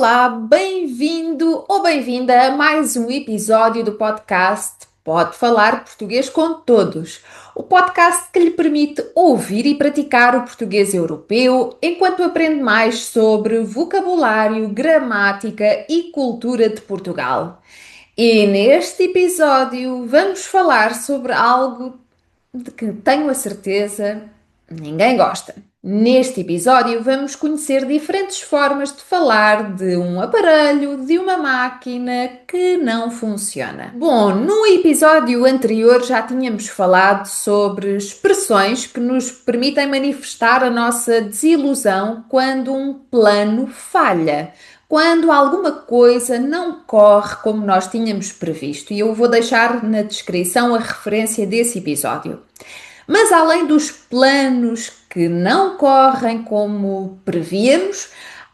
Olá, bem-vindo ou bem-vinda a mais um episódio do podcast Pode Falar Português com Todos, o podcast que lhe permite ouvir e praticar o português europeu enquanto aprende mais sobre vocabulário, gramática e cultura de Portugal. E neste episódio vamos falar sobre algo de que tenho a certeza ninguém gosta. Neste episódio, vamos conhecer diferentes formas de falar de um aparelho, de uma máquina que não funciona. Bom, no episódio anterior já tínhamos falado sobre expressões que nos permitem manifestar a nossa desilusão quando um plano falha. Quando alguma coisa não corre como nós tínhamos previsto, e eu vou deixar na descrição a referência desse episódio. Mas além dos planos que não correm como prevíamos,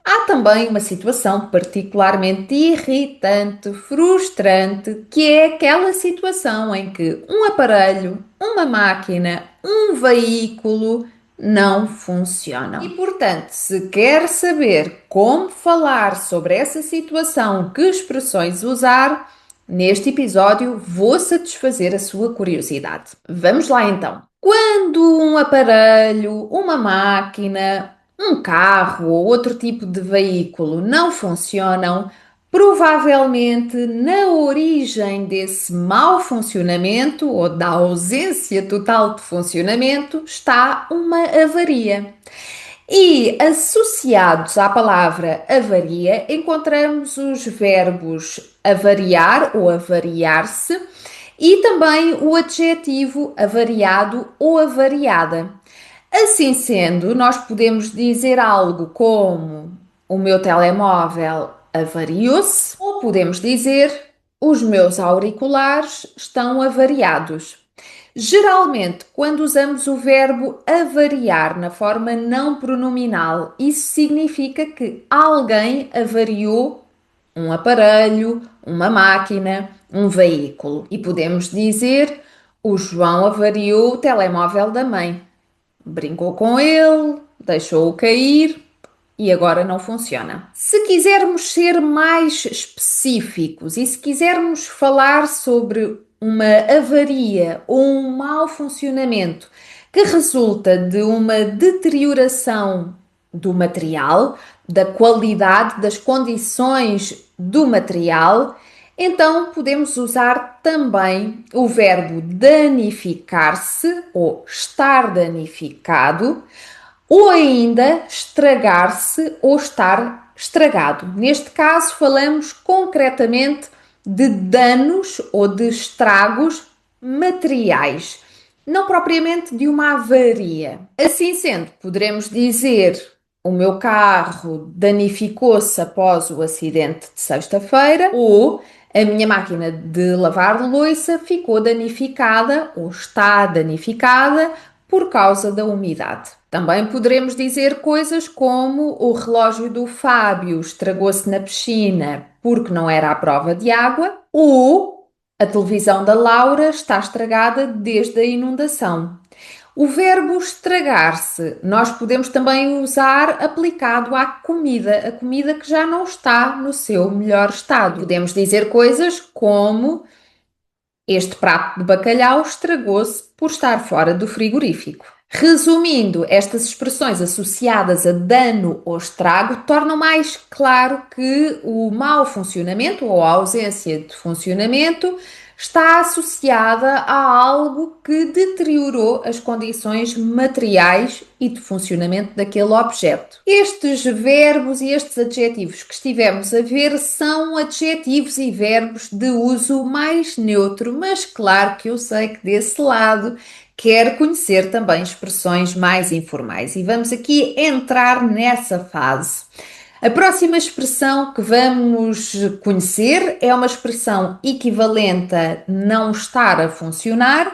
há também uma situação particularmente irritante, frustrante, que é aquela situação em que um aparelho, uma máquina, um veículo não funcionam. E portanto, se quer saber como falar sobre essa situação, que expressões usar, neste episódio vou satisfazer a sua curiosidade. Vamos lá então. Quando um aparelho, uma máquina, um carro ou outro tipo de veículo não funcionam, provavelmente na origem desse mau funcionamento ou da ausência total de funcionamento está uma avaria. E associados à palavra avaria, encontramos os verbos avariar ou avariar-se e também o adjetivo avariado ou avariada. Assim sendo, nós podemos dizer algo como o meu telemóvel avariou-se, ou podemos dizer os meus auriculares estão avariados. Geralmente, quando usamos o verbo avariar na forma não pronominal, isso significa que alguém avariou um aparelho, uma máquina, um veículo. E podemos dizer: o João avariou o telemóvel da mãe. Brincou com ele, deixou-o cair e agora não funciona. Se quisermos ser mais específicos e se quisermos falar sobre uma avaria ou um mau funcionamento que resulta de uma deterioração do material, da qualidade, das condições do material, então podemos usar também o verbo danificar-se ou estar danificado, ou ainda estragar-se ou estar estragado. Neste caso, falamos concretamente de danos ou de estragos materiais, não propriamente de uma avaria. Assim sendo, poderemos dizer: o meu carro danificou-se após o acidente de sexta-feira, ou a minha máquina de lavar louça ficou danificada ou está danificada por causa da umidade. Também poderemos dizer coisas como: o relógio do Fábio estragou-se na piscina porque não era à prova de água, ou a televisão da Laura está estragada desde a inundação. O verbo estragar-se nós podemos também usar aplicado à comida, a comida que já não está no seu melhor estado. Podemos dizer coisas como: este prato de bacalhau estragou-se por estar fora do frigorífico. Resumindo, estas expressões associadas a dano ou estrago tornam mais claro que o mau funcionamento ou a ausência de funcionamento está associada a algo que deteriorou as condições materiais e de funcionamento daquele objeto. Estes verbos e estes adjetivos que estivemos a ver são adjetivos e verbos de uso mais neutro, mas claro que eu sei que desse lado quer conhecer também expressões mais informais e vamos aqui entrar nessa fase. A próxima expressão que vamos conhecer é uma expressão equivalente a não estar a funcionar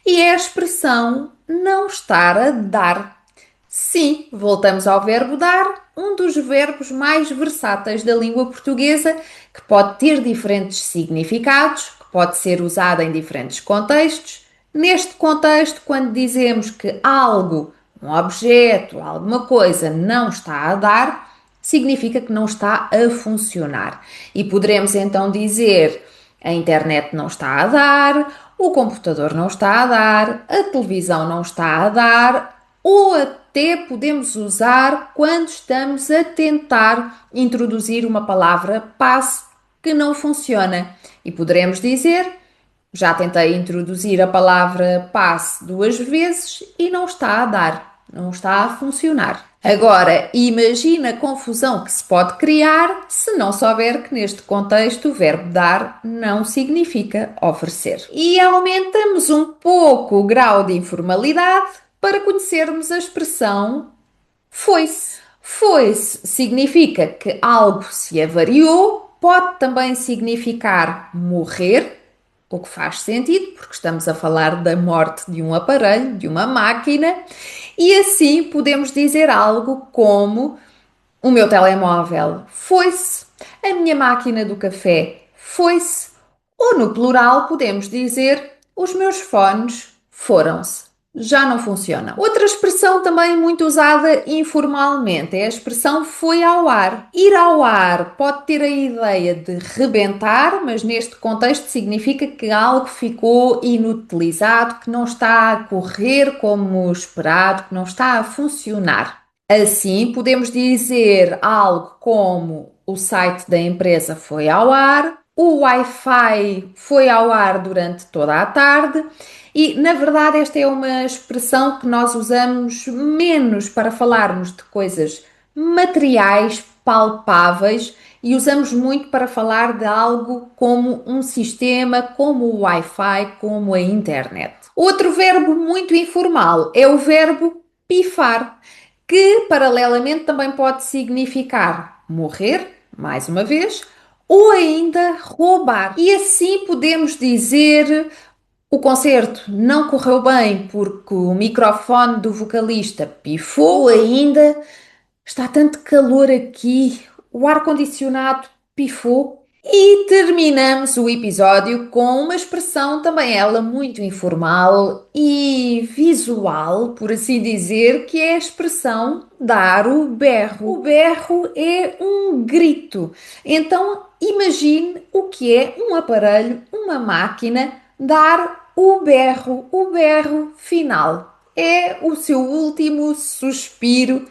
e é a expressão não estar a dar. Sim, voltamos ao verbo dar, um dos verbos mais versáteis da língua portuguesa, que pode ter diferentes significados, que pode ser usado em diferentes contextos. Neste contexto, quando dizemos que algo, um objeto, alguma coisa não está a dar, significa que não está a funcionar. E poderemos então dizer: a internet não está a dar, o computador não está a dar, a televisão não está a dar, ou até podemos usar quando estamos a tentar introduzir uma palavra passe que não funciona. E poderemos dizer: já tentei introduzir a palavra passe 2 vezes e não está a dar, não está a funcionar. Agora, imagina a confusão que se pode criar se não souber que neste contexto o verbo dar não significa oferecer. E aumentamos um pouco o grau de informalidade para conhecermos a expressão foi-se. Foi-se significa que algo se avariou, pode também significar morrer, o que faz sentido, porque estamos a falar da morte de um aparelho, de uma máquina, e assim podemos dizer algo como: o meu telemóvel foi-se, a minha máquina do café foi-se, ou no plural podemos dizer: os meus fones foram-se. Já não funcionam. Outra expressão também muito usada informalmente é a expressão foi ao ar. Ir ao ar pode ter a ideia de rebentar, mas neste contexto significa que algo ficou inutilizado, que não está a correr como esperado, que não está a funcionar. Assim, podemos dizer algo como: o site da empresa foi ao ar, o Wi-Fi foi ao ar durante toda a tarde. E, na verdade, esta é uma expressão que nós usamos menos para falarmos de coisas materiais, palpáveis, e usamos muito para falar de algo como um sistema, como o Wi-Fi, como a internet. Outro verbo muito informal é o verbo pifar, que paralelamente também pode significar morrer, mais uma vez, ou ainda roubar. E assim podemos dizer: o concerto não correu bem porque o microfone do vocalista pifou, ou ainda: está tanto calor aqui, o ar-condicionado pifou. E terminamos o episódio com uma expressão também ela muito informal e visual, por assim dizer, que é a expressão dar o berro. O berro é um grito. Então imagine o que é um aparelho, uma máquina, dar o berro final. É o seu último suspiro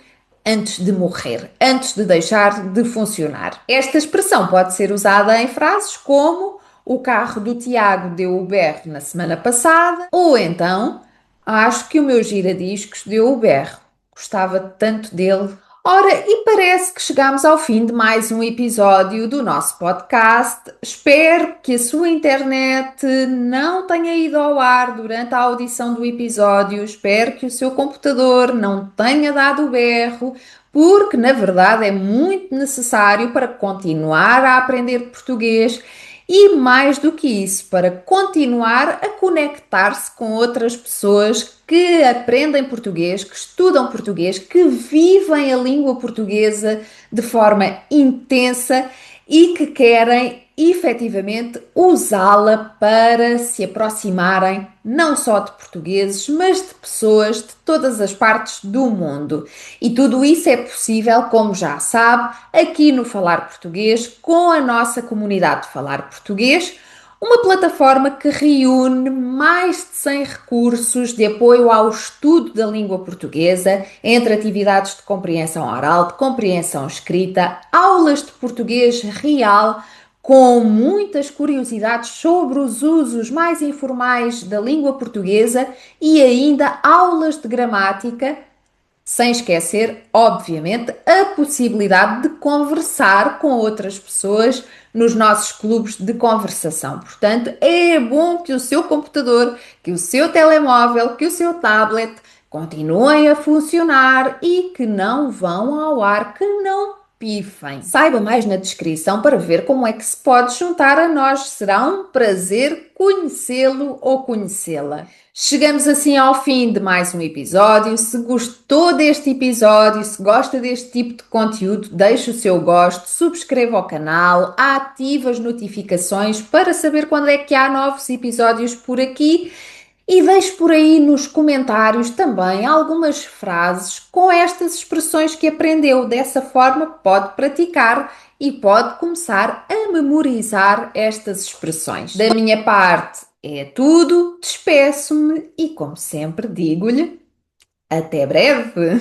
antes de morrer, antes de deixar de funcionar. Esta expressão pode ser usada em frases como: o carro do Tiago deu o berro na semana passada, ou então: acho que o meu giradiscos deu o berro, gostava tanto dele. Ora, e parece que chegamos ao fim de mais um episódio do nosso podcast. Espero que a sua internet não tenha ido ao ar durante a audição do episódio. Espero que o seu computador não tenha dado o berro, porque na verdade é muito necessário para continuar a aprender português e, mais do que isso, para continuar a conectar-se com outras pessoas que aprendem português, que estudam português, que vivem a língua portuguesa de forma intensa e que querem efetivamente usá-la para se aproximarem não só de portugueses, mas de pessoas de todas as partes do mundo. E tudo isso é possível, como já sabe, aqui no Falar Português, com a nossa comunidade de Falar Português, uma plataforma que reúne mais de 100 recursos de apoio ao estudo da língua portuguesa, entre atividades de compreensão oral, de compreensão escrita, aulas de português real, com muitas curiosidades sobre os usos mais informais da língua portuguesa e ainda aulas de gramática, sem esquecer, obviamente, a possibilidade de conversar com outras pessoas nos nossos clubes de conversação. Portanto, é bom que o seu computador, que o seu telemóvel, que o seu tablet continuem a funcionar e que não vão ao ar, que não pifem. Saiba mais na descrição para ver como é que se pode juntar a nós. Será um prazer conhecê-lo ou conhecê-la. Chegamos assim ao fim de mais um episódio. Se gostou deste episódio, se gosta deste tipo de conteúdo, deixe o seu gosto, subscreva o canal, ative as notificações para saber quando é que há novos episódios por aqui. E deixe por aí nos comentários também algumas frases com estas expressões que aprendeu. Dessa forma, pode praticar e pode começar a memorizar estas expressões. Da minha parte, é tudo. Despeço-me e, como sempre, digo-lhe até breve!